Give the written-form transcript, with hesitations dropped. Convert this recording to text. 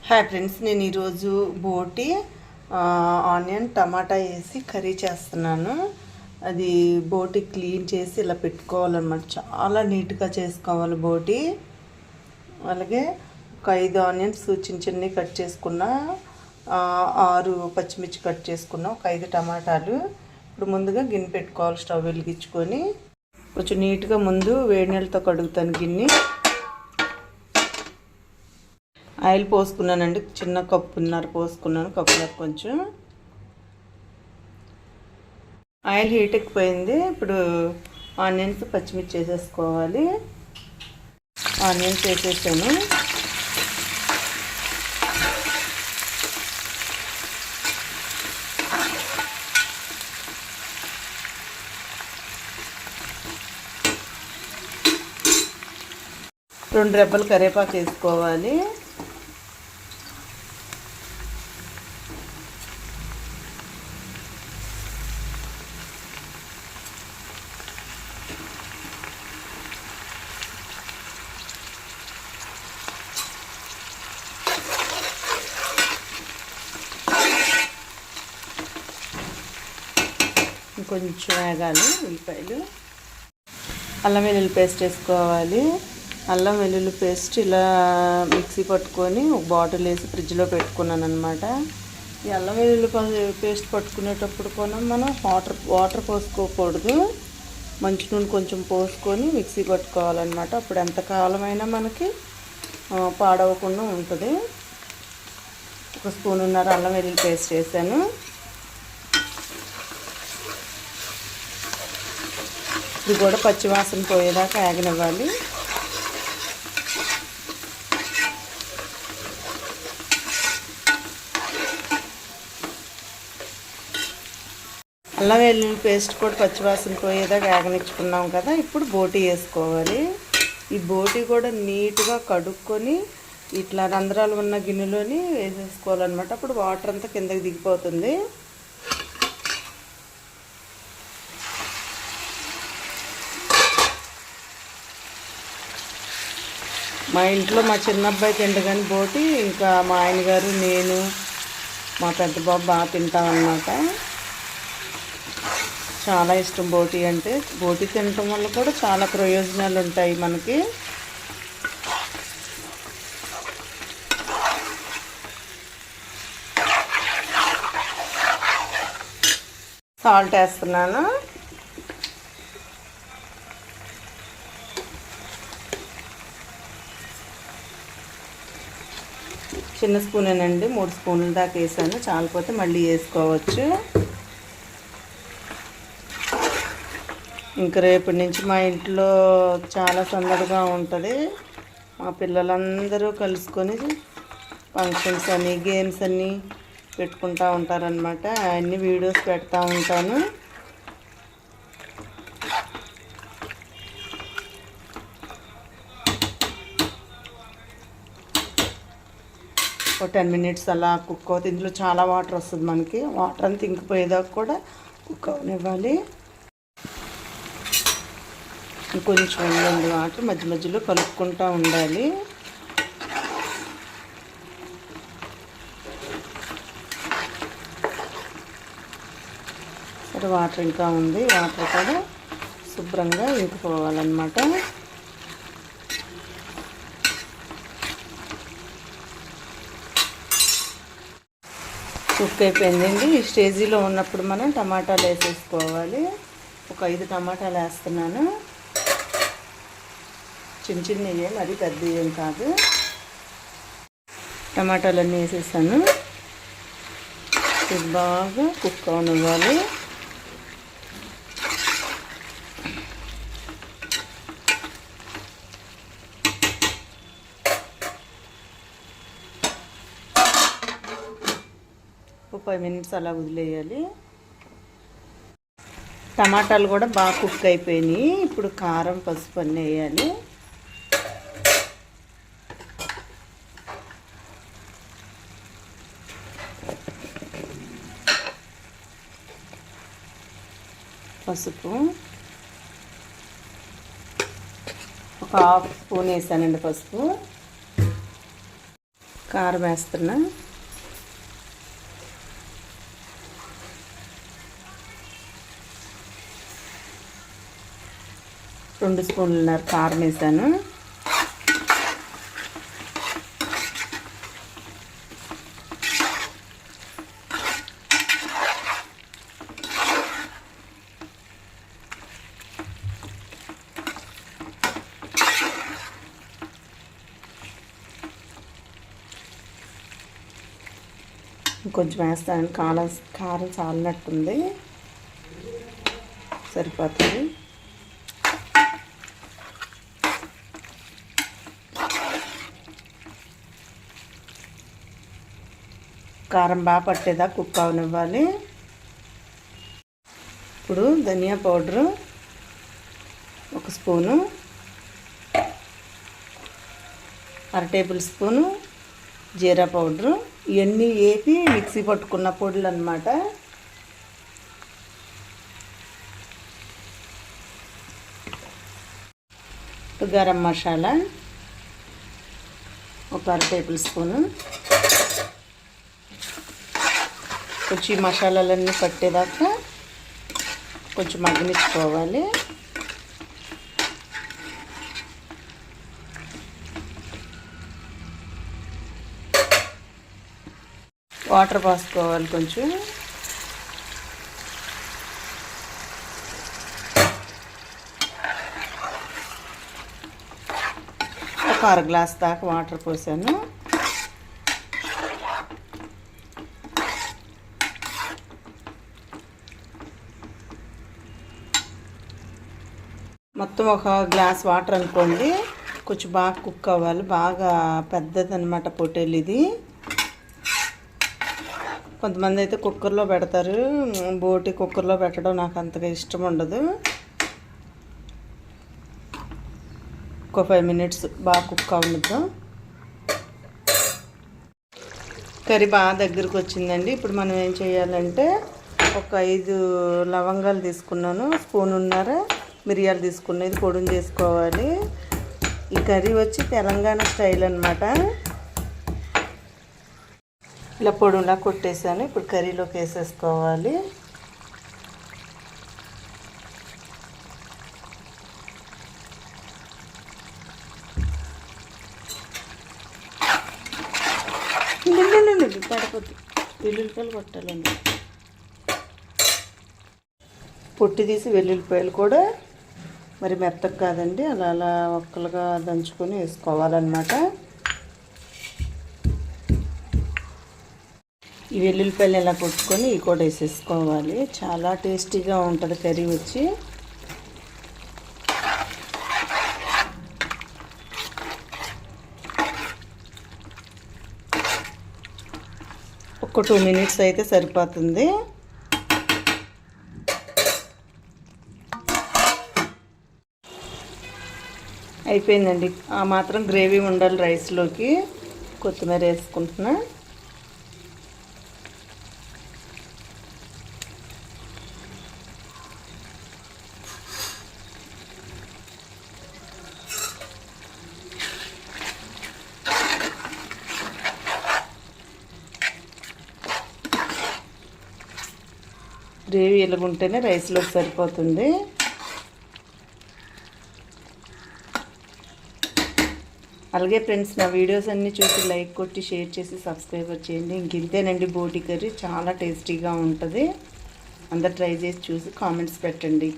Hi friends, నేను ఈరోజు బోటి ఆనియన్ టమాటా వేసి కర్రీ చేస్తున్నాను. అది బోటి క్లీన్ చేసి ఇలా పెట్టుకోవాలన్నమాట. చాలా నీట్గా చేసుకోవాలి బోటి. అలాగే ఒక 5 ఆనియన్స్ చిన్న చిన్నవి కట్ చేసుకున్న, 6 పచ్చిమిర్చి కట్ చేసుకున్న, ఒక 5 టమాటాలు. ఇప్పుడు ముందుగా గిన్నె పెట్టుకోవాలి. స్టవ్ వెలిగించుకొని కొంచెం నీట్గా ముందు వేడి నీళ్ళతో కడుగుతాను గిన్నె. ఆయిల్ పోసుకున్నానండి, చిన్న కప్పున్నర పోసుకున్నాను, కప్పున్నర కొంచెం. ఆయిల్ హీట్ ఎక్కిపోయింది. ఇప్పుడు ఆనియన్స్ పచ్చిమిర్చి వేసేసుకోవాలి. ఆనియన్స్ వేసేసాను. రెండు రెబ్బలు కరివేపాకు వేసుకోవాలి. కొంచెం వేగాలి. ఉల్లిపాయలు, అల్లం వెల్లుల్లి పేస్ట్ వేసుకోవాలి. అల్లం వెల్లుల్లి పేస్ట్ ఇలా మిక్సీ పట్టుకొని ఒక బాటిల్ వేసి ఫ్రిడ్జ్లో పెట్టుకున్నాను అనమాట. ఈ అల్లం వెల్లుల్లి పేస్ట్ పట్టుకునేటప్పుడు కూడా మనం వాటర్ పోసుకోకూడదు. మంచి నూనె కొంచెం పోసుకొని మిక్సీ పట్టుకోవాలన్నమాట. అప్పుడు ఎంతకాలమైనా మనకి పాడవకుండా ఉంటుంది. 1 స్పూనున్నర అల్లం వెల్లుల్లి పేస్ట్ వేసాను. ఇది కూడా పచ్చివాసన పోయేదాకా ఆగనివ్వాలి. అల్లం వెల్లుల్లి పేస్ట్ కూడా పచ్చివాసన పోయేదాకా ఆగనిచ్చుకున్నాం కదా. ఇప్పుడు బోటి వేసుకోవాలి. ఈ బోటి కూడా నీట్గా కడుక్కొని ఇట్లా రంధ్రాలు ఉన్న గిన్నెలోని వేసేసుకోవాలన్నమాట. అప్పుడు వాటర్ అంతా కిందకి దిగిపోతుంది. మా ఇంట్లో మా చిన్న అబ్బాయి తింట కానీ బోటి, ఇంకా మా ఆయన గారు, నేను, మా పెద్ద బాబు బాగా తింటామన్నమాట. చాలా ఇష్టం బోటి అంటే. బోటి తినటం వల్ల కూడా చాలా ప్రయోజనాలు ఉంటాయి మనకి. సాల్ట్ వేస్తున్నాను. చిన్న స్పూనేనండి, 3 స్పూన్ల దాకా వేసాను. చాలిపోతే మళ్ళీ వేసుకోవచ్చు. ఇంక రేపటి నుంచి మా ఇంట్లో చాలా సందడిగా ఉంటుంది. మా పిల్లలందరూ కలుసుకొని ఫంక్షన్స్ అని, గేమ్స్ అన్నీ పెట్టుకుంటూ ఉంటారనమాట. అన్ని వీడియోస్ పెడతా ఉంటాను. ఒక 10 మినిట్స్ అలా కుక్ అవుతుంది. ఇందులో చాలా వాటర్ వస్తుంది మనకి. వాటర్ అంతా ఇంకిపోయేదాకా కూడా కుక్ అవనివ్వాలి. ఇంకొంచెం ఉండండి వాటర్, మధ్య మధ్యలో కలుపుకుంటూ ఉండాలి. సరే, వాటర్ ఇంకా ఉంది. వాటర్ కూడా శుభ్రంగా ఇంకిపోవాలన్నమాట. కుక్ అయిపోయిందండి. ఈ స్టేజీలో ఉన్నప్పుడు మనం టమాటాలు వేసేసుకోవాలి. ఒక 5 టమాటాలు వేస్తున్నాను. చిన్న చిన్నవి, మరి పెద్ద ఏం కాదు. టమాటాలన్నీ వేసేసాను. ఇది బాగా కుక్ అవనివ్వాలి. ఒక 5 మినిట్స్ అలా వదిలేయాలి. టమాటాలు కూడా బాగా కుక్ అయిపోయినాయి. ఇప్పుడు కారం, పసుపు అన్నీ వేయాలి. పసుపు ఒక 1/2 స్పూన్ వేసానండి. పసుపు, కారం వేస్తున్నా. రెండు స్పూన్లున్నర కారం వేసాను. కొంచెం వేస్తాను. కారం చాలినట్టుంది, సరిపోతుంది. కారం బాగా పట్టేదా కుక్ అవనివ్వాలి. ఇప్పుడు ధనియా పౌడరు 1 స్పూను, 1/2 టేబుల్ స్పూను జీరా పౌడరు. ఇవన్నీ వేపి మిక్సీ పట్టుకున్న పొడులు అన్నమాట. Garam masala 1/2 table spoon. కొంచెం ఈ మసాలాలన్నీ పట్టేదాకా కొంచెం మగ్గనిచ్చుకోవాలి. వాటర్ పోసుకోవాలి కొంచెం. ఒక 1/2 గ్లాస్ దాకా వాటర్ పోసాను. మొత్తం 1 గ్లాస్ వాటర్ అనుకోండి. కొంచెం బాగా కుక్ అవ్వాలి. బాగా పెద్దదన్నమాట పొట్టేలు ఇది. కొంతమంది అయితే కుక్కర్లో పెడతారు. బోటి కుక్కర్లో పెట్టడం నాకు అంతగా ఇష్టం ఉండదు. ఒక 5 మినిట్స్ బాగా కుక్ అవ్వనిద్దాం. కర్రీ బాగా దగ్గరకు వచ్చిందండి. ఇప్పుడు మనం ఏం చేయాలంటే ఒక 5 లవంగాలు తీసుకున్నాను, స్పూనున్నర మిరియాలు తీసుకున్నాను. ఇది పొడిని చేసుకోవాలి. ఈ కర్రీ వచ్చి తెలంగాణ స్టైల్ అన్నమాట. ఇలా పొడిలా కొట్టేసాను. ఇప్పుడు కర్రీలోకి వేసేసుకోవాలి. పడకొద్దు, వెల్లుల్లిపాయలు కొట్టాలండి. పొట్టి తీసి వెల్లుల్లిపాయలు కూడా మరి మెత్తగా కాదండి, అలా అలా ఒక్కలుగా దంచుకొని వేసుకోవాలన్నమాట. ఈ వెల్లుల్లిపాయలు ఇలా కొట్టుకొని ఇవి కూడా వేసేసుకోవాలి. చాలా టేస్టీగా ఉంటుంది కర్రీ వచ్చి. ఒక 2 మినిట్స్ అయితే సరిపోతుంది. అయిపోయిందండి. ఆ మాత్రం గ్రేవీ ఉండాలి రైస్లోకి. కొత్తిమీర వేసుకుంటున్నా. గ్రేవీ ఎలాగుంటేనే రైస్లోకి సరిపోతుంది. అలాగే ఫ్రెండ్స్, నా వీడియోస్ అన్నీ చూసి లైక్ కొట్టి షేర్ చేసి సబ్స్క్రైబ్ చేయండి. ఇంకేనండి బోటి కర్రీ చాలా టేస్టీగా ఉంటుంది. అందరు ట్రై చేసి చూసి కామెంట్స్ పెట్టండి.